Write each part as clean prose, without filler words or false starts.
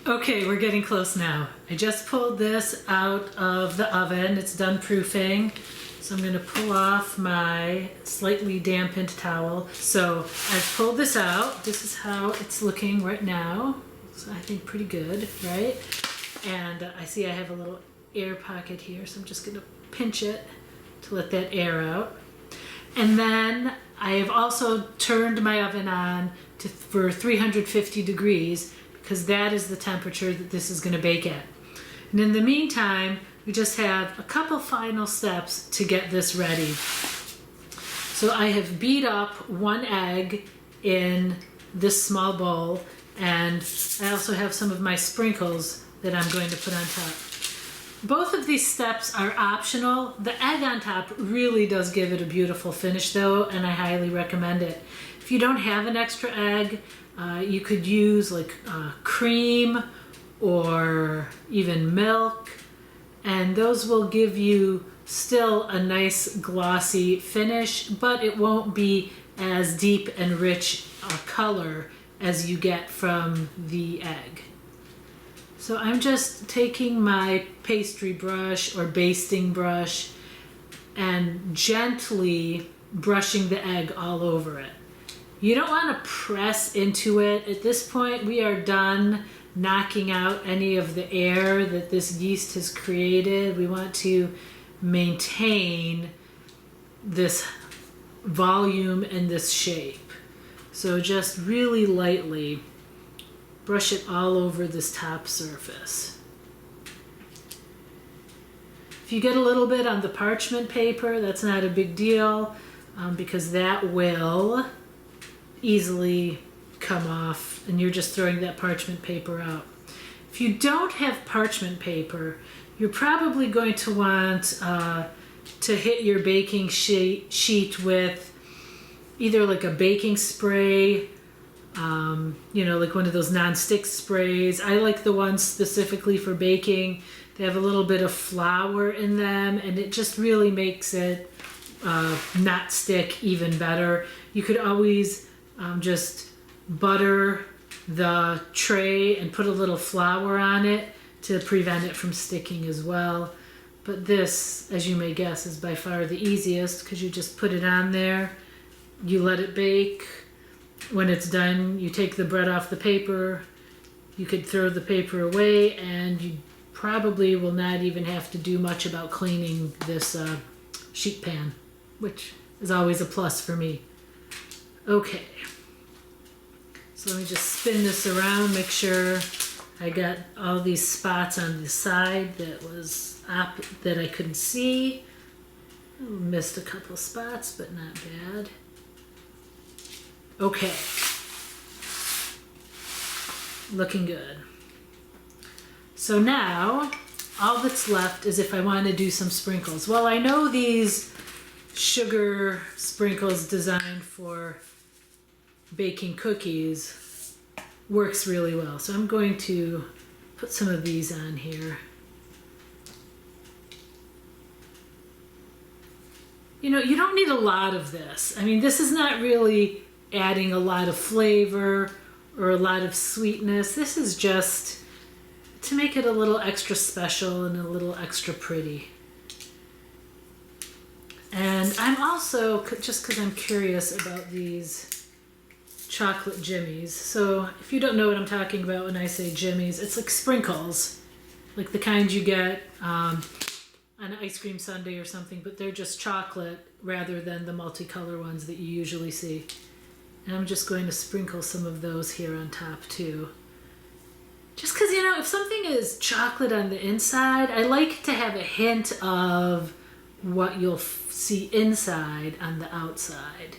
Okay, we're getting close now. I just pulled this out of the oven. It's done proofing. So I'm going to pull off my slightly dampened towel. So I've pulled this out. This is how it's looking right now. So I think pretty good, right? And I see I have a little air pocket here, so I'm just going to pinch it to let that air out. And then I have also turned my oven on for 350 degrees because that is the temperature that this is going to bake at. And in the meantime, we just have a couple final steps to get this ready. So I have beat up 1 egg in this small bowl, and I also have some of my sprinkles that I'm going to put on top. Both of these steps are optional. The egg on top really does give it a beautiful finish though, and I highly recommend it. If you don't have an extra egg, you could use like cream or even milk, and those will give you still a nice glossy finish, but it won't be as deep and rich a color as you get from the egg. So I'm just taking my pastry brush or basting brush and gently brushing the egg all over it. You don't want to press into it. At this point, we are done knocking out any of the air that this yeast has created. We want to maintain this volume and this shape. So just really lightly brush it all over this top surface. If you get a little bit on the parchment paper, that's not a big deal because that will easily come off and you're just throwing that parchment paper out. If you don't have parchment paper, you're probably going to want to hit your baking sheet with either like a baking spray, you know, like one of those non-stick sprays. I like the ones specifically for baking. They have a little bit of flour in them and it just really makes it not stick even better. You could always just butter the tray and put a little flour on it to prevent it from sticking as well. But this, as you may guess, is by far the easiest because you just put it on there, you let it bake. When it's done, you take the bread off the paper, you could throw the paper away, and you probably will not even have to do much about cleaning this sheet pan, which is always a plus for me. Okay, so let me just spin this around, make sure I got all these spots on the side that was up that I couldn't see. I missed a couple spots, but not bad. Okay, looking good. So now all that's left is if I want to do some sprinkles. Well, I know these sugar sprinkles designed for baking cookies works really well. So I'm going to put some of these on here. You know, you don't need a lot of this. I mean, this is not really adding a lot of flavor or a lot of sweetness. This is just to make it a little extra special and a little extra pretty. And I'm also, just because I'm curious about these chocolate jimmies. So if you don't know what I'm talking about when I say jimmies, it's like sprinkles, like the kind you get on an ice cream sundae or something, but they're just chocolate rather than the multicolor ones that you usually see. And I'm just going to sprinkle some of those here on top too. Just because, you know, if something is chocolate on the inside, I like to have a hint of what you'll see inside on the outside,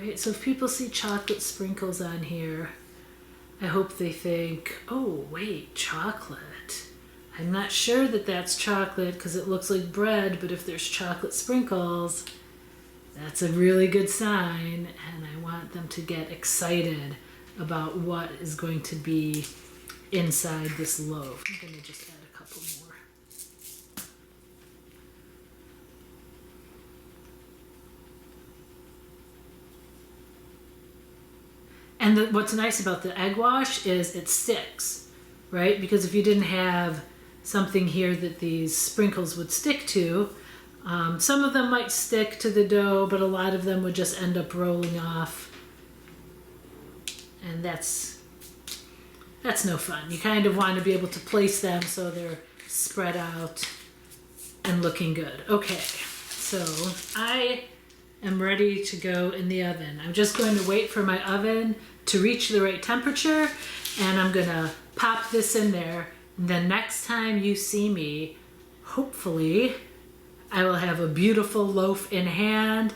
right? So if people see chocolate sprinkles on here, I hope they think, oh, wait, chocolate. I'm not sure that that's chocolate because it looks like bread, but if there's chocolate sprinkles, that's a really good sign, and I want them to get excited about what is going to be inside this loaf. I'm going to just add a couple more. And what's nice about the egg wash is it sticks, right? Because if you didn't have something here that these sprinkles would stick to, some of them might stick to the dough, but a lot of them would just end up rolling off. And that's no fun. You kind of want to be able to place them so they're spread out and looking good. Okay, so I am ready to go in the oven. I'm just going to wait for my oven to reach the right temperature, and I'm gonna pop this in there. And then next time you see me, hopefully, I will have a beautiful loaf in hand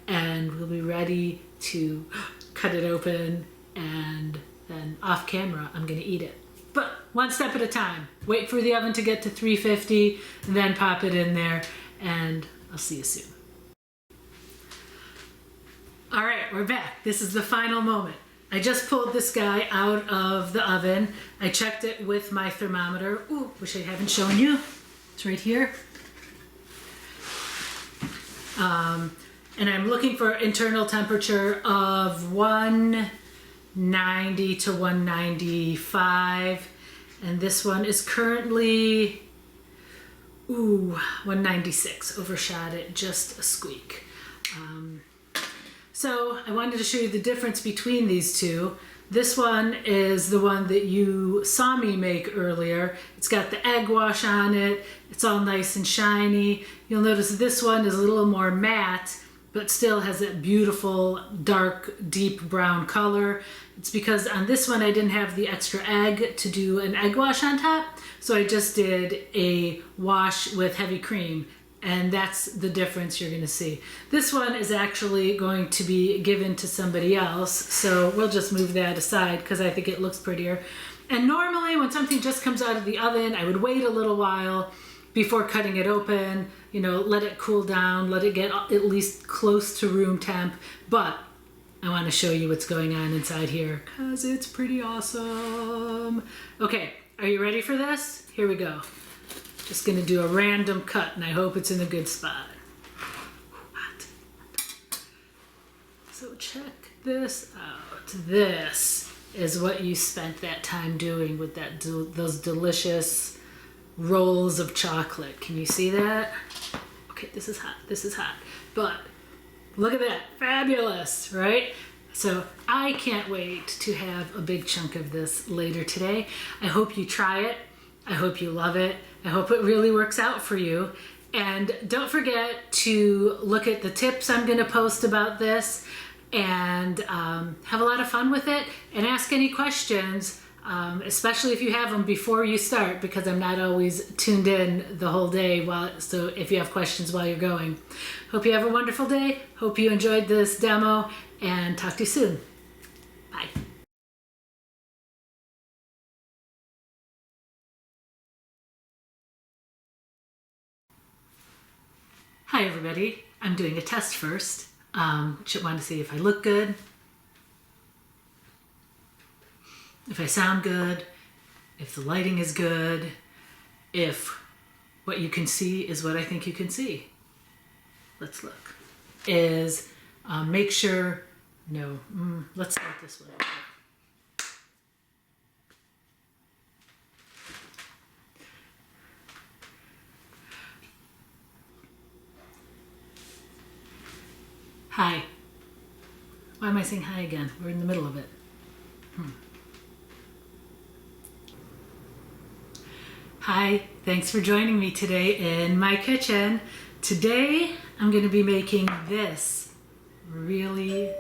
and we'll be ready to cut it open, and then off camera, I'm gonna eat it. But one step at a time. Wait for the oven to get to 350, and then pop it in there, and I'll see you soon. All right, we're back. This is the final moment. I just pulled this guy out of the oven. I checked it with my thermometer. Ooh, wish I haven't shown you. It's right here. And I'm looking for internal temperature of 190 to 195. And this one is currently, 196. Overshot it just a squeak. So I wanted to show you the difference between these two. This one is the one that you saw me make earlier. It's got the egg wash on it. It's all nice and shiny. You'll notice this one is a little more matte, but still has that beautiful, dark, deep brown color. It's because on this one I didn't have the extra egg to do an egg wash on top, so I just did a wash with heavy cream. And that's the difference you're gonna see. This one is actually going to be given to somebody else, so we'll just move that aside because I think it looks prettier. And normally when something just comes out of the oven, I would wait a little while before cutting it open, let it cool down, let it get at least close to room temp. But I wanna show you what's going on inside here because it's pretty awesome. Okay, are you ready for this? Here we go. Just gonna do a random cut, and I hope it's in a good spot. What? So check this out. This is what you spent that time doing with those delicious rolls of chocolate. Can you see that? Okay, this is hot. This is hot. But look at that. Fabulous, right? So I can't wait to have a big chunk of this later today. I hope you try it. I hope you love it. I hope it really works out for you. And don't forget to look at the tips I'm gonna post about this, and have a lot of fun with it, and ask any questions, especially if you have them before you start, because I'm not always tuned in the whole day, so if you have questions while you're going. Hope you have a wonderful day. Hope you enjoyed this demo, and talk to you soon. Bye. Hi everybody, I'm doing a test first. Just want to see if I look good, if I sound good, if the lighting is good, if what you can see is what I think you can see. Let's look. Make sure, let's start this one. Hi. Why am I saying hi again? We're in the middle of it. Hi, thanks for joining me today in my kitchen. Today I'm going to be making this really